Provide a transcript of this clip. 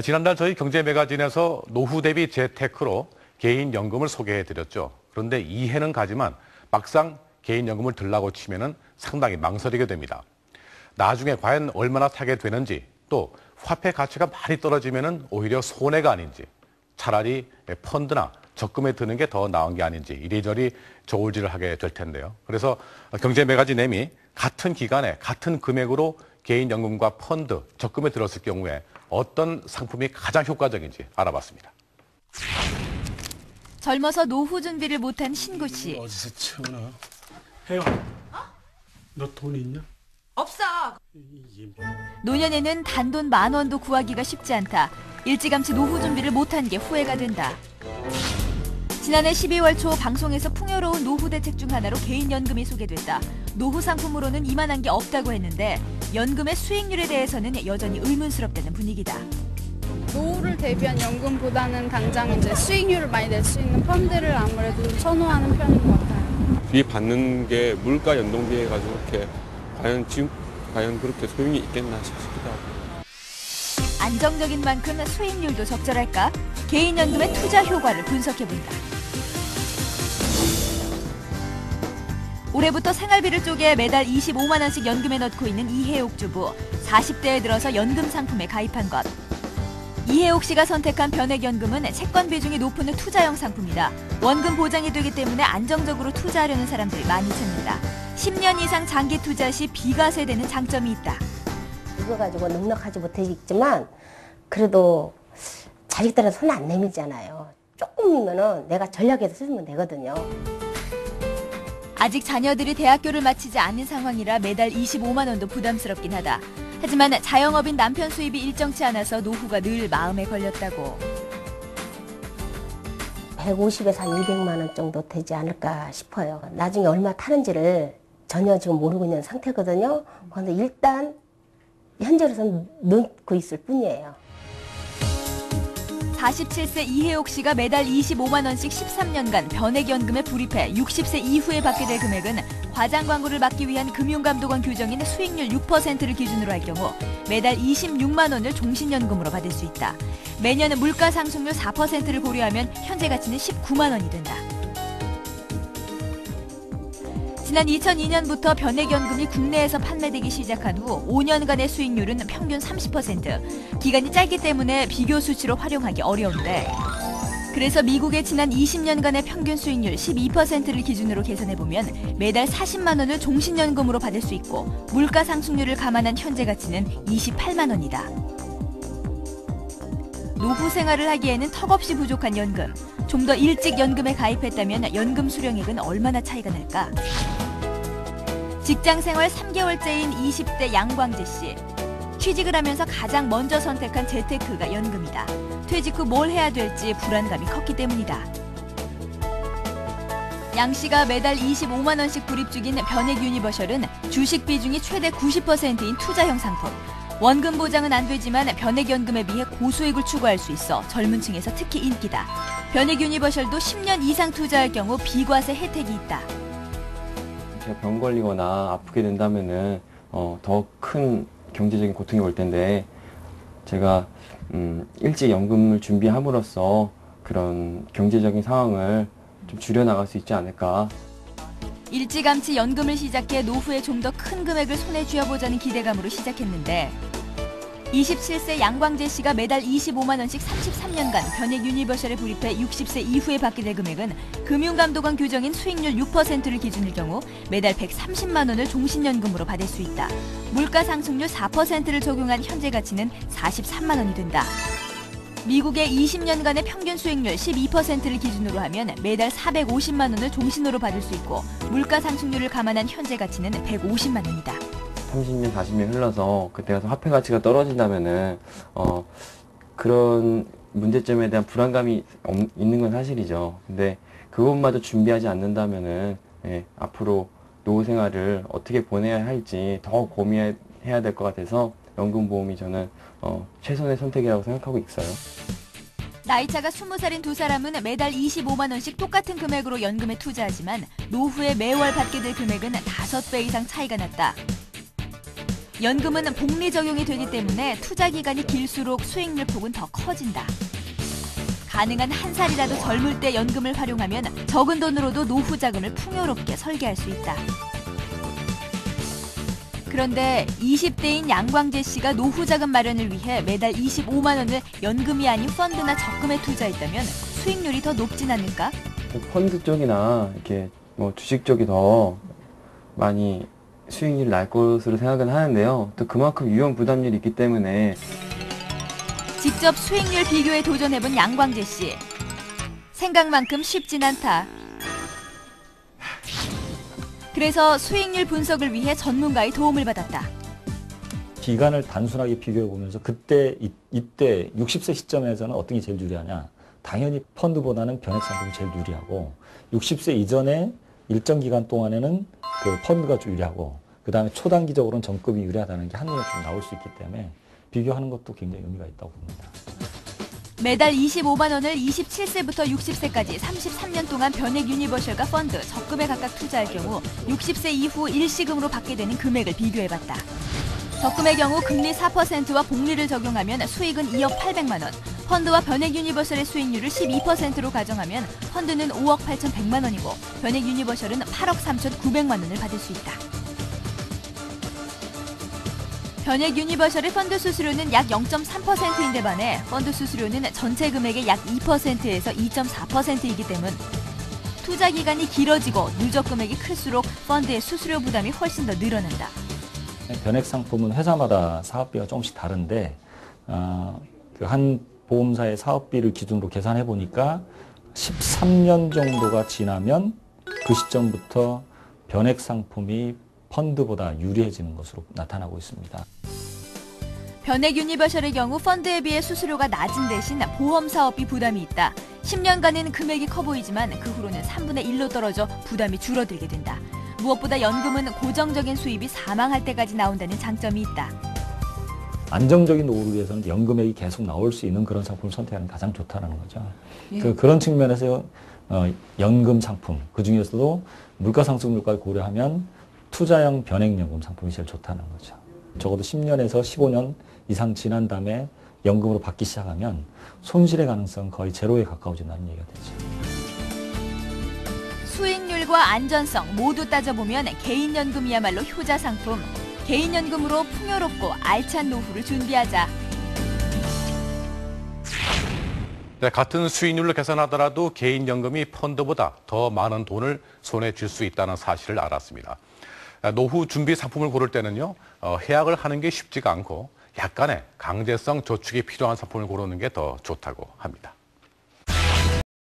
지난달 저희 경제매거진에서 노후 대비 재테크로 개인연금을 소개해드렸죠. 그런데 이해는 가지만 막상 개인연금을 들라고 치면은 상당히 망설이게 됩니다. 나중에 과연 얼마나 타게 되는지, 또 화폐 가치가 많이 떨어지면은 오히려 손해가 아닌지, 차라리 펀드나 적금에 드는 게 더 나은 게 아닌지 이리저리 저울질을 하게 될 텐데요. 그래서 경제매거진 M이 같은 기간에 같은 금액으로 개인연금과 펀드, 적금에 들었을 경우에 어떤 상품이 가장 효과적인지 알아봤습니다. 젊어서 노후 준비를 못한 신구 씨. 어디서 채우나? 혜영, 너 돈 있냐? 없어. 노년에는 단돈 10,000원도 구하기가 쉽지 않다. 일찌감치 노후 준비를 못한 게 후회가 된다. 지난해 12월 초 방송에서 풍요로운 노후 대책 중 하나로 개인연금이 소개됐다. 노후 상품으로는 이만한 게 없다고 했는데 연금의 수익률에 대해서는 여전히 의문스럽다는 분위기다. 노후를 대비한 연금보다는 당장 이제 수익률을 많이 낼 수 있는 펀드를 아무래도 선호하는 편인 것 같아요. 비 받는 게 물가 연동비해 가지고 그렇게 과연 그렇게 소용이 있겠나 싶기도 하고. 안정적인 만큼 수익률도 적절할까? 개인연금의 투자 효과를 분석해본다. 올해부터 생활비를 쪼개 매달 25만 원씩 연금에 넣고 있는 이혜옥 주부. 40대에 들어서 연금 상품에 가입한 것. 이혜옥 씨가 선택한 변액연금은 채권 비중이 높은 투자형 상품이다. 원금 보장이 되기 때문에 안정적으로 투자하려는 사람들이 많이 찾는다. 10년 이상 장기 투자 시 비과세되는 장점이 있다. 이거 가지고 넉넉하지 못했지만 그래도 자식들한테 손 안 내밀잖아요. 조금이면은 내가 전략해서 쓰면 되거든요. 아직 자녀들이 대학교를 마치지 않은 상황이라 매달 25만 원도 부담스럽긴 하다. 하지만 자영업인 남편 수입이 일정치 않아서 노후가 늘 마음에 걸렸다고. 150에서 한 200만 원 정도 되지 않을까 싶어요. 나중에 얼마 타는지를 전혀 지금 모르고 있는 상태거든요. 그런데 일단 현재로서는 넣고 있을 뿐이에요. 47세 이혜옥 씨가 매달 25만 원씩 13년간 변액연금에 불입해 60세 이후에 받게 될 금액은 과장 광고를 막기 위한 금융감독원 규정인 수익률 6%를 기준으로 할 경우 매달 26만 원을 종신연금으로 받을 수 있다. 매년 물가 상승률 4%를 고려하면 현재 가치는 19만 원이 된다. 지난 2002년부터 변액연금이 국내에서 판매되기 시작한 후 5년간의 수익률은 평균 30%. 기간이 짧기 때문에 비교 수치로 활용하기 어려운데 그래서 미국의 지난 20년간의 평균 수익률 12%를 기준으로 계산해보면 매달 40만 원을 종신연금으로 받을 수 있고 물가 상승률을 감안한 현재 가치는 28만 원이다. 노후 생활을 하기에는 턱없이 부족한 연금. 좀 더 일찍 연금에 가입했다면 연금 수령액은 얼마나 차이가 날까? 직장 생활 3개월째인 20대 양광재 씨. 취직을 하면서 가장 먼저 선택한 재테크가 연금이다. 퇴직 후 뭘 해야 될지 불안감이 컸기 때문이다. 양 씨가 매달 25만 원씩 불입 중인 변액 유니버셜은 주식 비중이 최대 90%인 투자형 상품. 원금 보장은 안 되지만 변액연금에 비해 고수익을 추구할 수 있어 젊은 층에서 특히 인기다. 변액 유니버셜도 10년 이상 투자할 경우 비과세 혜택이 있다. 제가 병 걸리거나 아프게 된다면은 더 큰 경제적인 고통이 올 텐데 제가 일찍 연금을 준비함으로써 그런 경제적인 상황을 좀 줄여나갈 수 있지 않을까. 일찌감치 연금을 시작해 노후에 좀 더 큰 금액을 손에 쥐어보자는 기대감으로 시작했는데 27세 양광재 씨가 매달 25만 원씩 33년간 변액 유니버셜에 불입해 60세 이후에 받게 될 금액은 금융감독원 규정인 수익률 6%를 기준일 경우 매달 130만 원을 종신연금으로 받을 수 있다. 물가 상승률 4%를 적용한 현재 가치는 43만 원이 된다. 미국의 20년간의 평균 수익률 12%를 기준으로 하면 매달 450만 원을 종신으로 받을 수 있고 물가 상승률을 감안한 현재 가치는 150만 원이다. 30년, 40년 흘러서 그때 가서 화폐 가치가 떨어진다면은 그런 문제점에 대한 불안감이 있는 건 사실이죠. 근데 그것마저 준비하지 않는다면은 앞으로 노후 생활을 어떻게 보내야 할지 더 고민해야 될 것 같아서 연금보험이 저는 최선의 선택이라고 생각하고 있어요. 나이차가 20살인 두 사람은 매달 25만 원씩 똑같은 금액으로 연금에 투자하지만 노후에 매월 받게 될 금액은 5배 이상 차이가 났다. 연금은 복리 적용이 되기 때문에 투자 기간이 길수록 수익률 폭은 더 커진다. 가능한 한 살이라도 젊을 때 연금을 활용하면 적은 돈으로도 노후 자금을 풍요롭게 설계할 수 있다. 그런데 20대인 양광재 씨가 노후 자금 마련을 위해 매달 25만 원을 연금이 아닌 펀드나 적금에 투자했다면 수익률이 더 높진 않을까? 펀드 쪽이나 이렇게 뭐 주식 쪽이 더 많이 수익률이 날 것으로 생각은 하는데요. 또 그만큼 위험 부담률이 있기 때문에 직접 수익률 비교에 도전해본 양광재 씨. 생각만큼 쉽진 않다. 그래서 수익률 분석을 위해 전문가의 도움을 받았다. 기간을 단순하게 비교해 보면서 그때 이때 60세 시점에서는 어떤 게 제일 유리하냐? 당연히 펀드보다는 변액 상품이 제일 유리하고 60세 이전에 일정 기간 동안에는 그 펀드가 유리하고 그다음에 초단기적으로는 적금이 유리하다는 게 한눈에 좀 나올 수 있기 때문에 비교하는 것도 굉장히 의미가 있다고 봅니다. 매달 25만 원을 27세부터 60세까지 33년 동안 변액 유니버셜과 펀드, 적금에 각각 투자할 경우 60세 이후 일시금으로 받게 되는 금액을 비교해봤다. 적금의 경우 금리 4%와 복리를 적용하면 수익은 2억 800만 원, 펀드와 변액 유니버셜의 수익률을 12%로 가정하면 펀드는 5억 8,100만 원이고 변액 유니버셜은 8억 3,900만 원을 받을 수 있다. 변액 유니버셜의 펀드 수수료는 약 0.3%인데 반해 펀드 수수료는 전체 금액의 약 2%에서 2.4%이기 때문 투자 기간이 길어지고 누적 금액이 클수록 펀드의 수수료 부담이 훨씬 더 늘어난다. 변액 상품은 회사마다 사업비가 조금씩 다른데 그 한 보험사의 사업비를 기준으로 계산해 보니까 13년 정도가 지나면 그 시점부터 변액 상품이 펀드보다 유리해지는 것으로 나타나고 있습니다. 변액 유니버셜의 경우 펀드에 비해 수수료가 낮은 대신 보험 사업비 부담이 있다. 10년간은 금액이 커 보이지만 그 후로는 3분의 1로 떨어져 부담이 줄어들게 된다. 무엇보다 연금은 고정적인 수입이 사망할 때까지 나온다는 장점이 있다. 안정적인 노후를 위해서는 연금액이 계속 나올 수 있는 그런 상품을 선택하는 게 가장 좋다는 거죠. 그런 측면에서 연금 상품, 그중에서도 물가상승률까지 고려하면 투자형 변액연금 상품이 제일 좋다는 거죠. 적어도 10년에서 15년 이상 지난 다음에 연금으로 받기 시작하면 손실의 가능성은 거의 제로에 가까워진다는 얘기가 되죠. 수익률과 안전성 모두 따져보면 개인연금이야말로 효자 상품. 개인연금으로 풍요롭고 알찬 노후를 준비하자. 네, 같은 수익률로 계산하더라도 개인연금이 펀드보다 더 많은 돈을 손에 쥘 수 있다는 사실을 알았습니다. 노후 준비 상품을 고를 때는요, 해약을 하는 게 쉽지가 않고 약간의 강제성 저축이 필요한 상품을 고르는 게 더 좋다고 합니다.